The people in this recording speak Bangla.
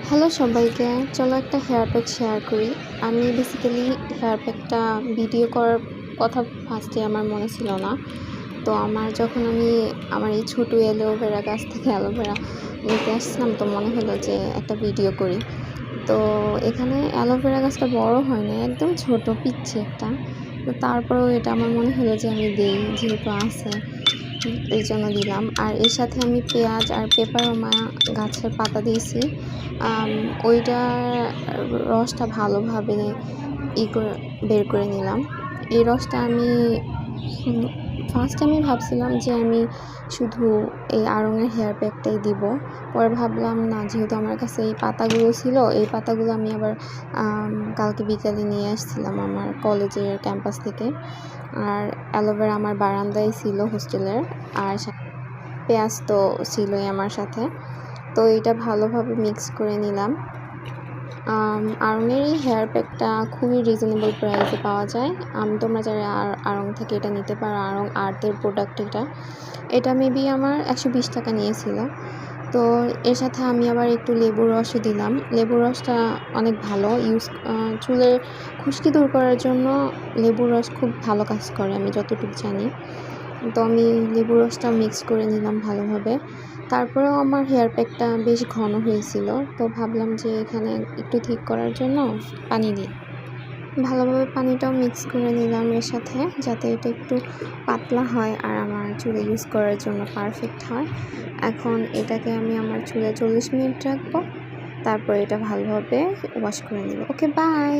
হ্যালো সবাইকে, চলো একটা হেয়ার প্যাক শেয়ার করি। আমি বেসিক্যালি হেয়ার প্যাকটা ভিডিও করার কথা ফার্স্টে আমার মনে ছিল না। তো যখন আমি আমার এই ছোটো অ্যালোভেরা গাছ থেকে অ্যালোভেরা নিতে আসছিলাম, তো মনে হলো যে একটা ভিডিও করি। তো এখানে অ্যালোভেরা গাছটা বড় হয় না, একদম ছোট পিচ্ছি একটা। তো তারপরেও এটা আমার মনে হলো যে আমি দিই, যেহেতু আছে এই জন্য দিলাম। আর এর সাথে আমি পেঁয়াজ আর পেপারোমা গাছের পাতা দিয়েছি। ওইটার রসটা ভালোভাবে করে বের করে নিলাম। এই রসটা আমি ফার্স্ট আমি ভাবছিলাম যে আমি শুধু এই আড়ঙের হেয়ার প্যাকটাই দিব। পরে ভাবলাম না, যেহেতু আমার কাছে এই পাতাগুলো ছিল, এই পাতাগুলো আমি আবার কালকে বিকালে নিয়ে আসছিলাম আমার কলেজের ক্যাম্পাস থেকে। আর অ্যালোভেরা আমার বারান্দায় ছিল হোস্টেলের। আর পেঁয়াজ তো ছিলই আমার সাথে। তো এটা ভালোভাবে মিক্স করে নিলাম। আড়ঙের এই হেয়ার প্যাকটা খুবই রিজনেবল প্রাইসে পাওয়া যায়। তোমরা যারা আড়ং থেকে এটা নিতে পারো, আড়ং আর্টের প্রোডাক্ট এটা মেবি আমার 120 টাকা নিয়েছিল। তো এর সাথে আমি আবার একটু লেবুর রসও দিলাম। লেবুর রসটা অনেক ভালো চুলের খুশকি দূর করার জন্য লেবুর রস খুব ভালো কাজ করে, আমি যতটুকু জানি। তো আমি লেবুর রসটা মিক্স করে নিলাম ভালোভাবে। তারপরেও আমার হেয়ার প্যাকটা বেশ ঘন হয়েছিল, তো ভাবলাম যে এখানে একটু ঠিক করার জন্য পানি দিই। ভালোভাবে পানিটাও মিক্স করে নিলাম এর সাথে, যাতে এটা একটু পাতলা হয় আর আমার চুলে ইউজ করার জন্য পারফেক্ট হয়। এখন এটাকে আমি আমার চুলে 40 মিনিট রাখবো, তারপর এটা ভালোভাবে ওয়াশ করে নেব। ওকে, বাই।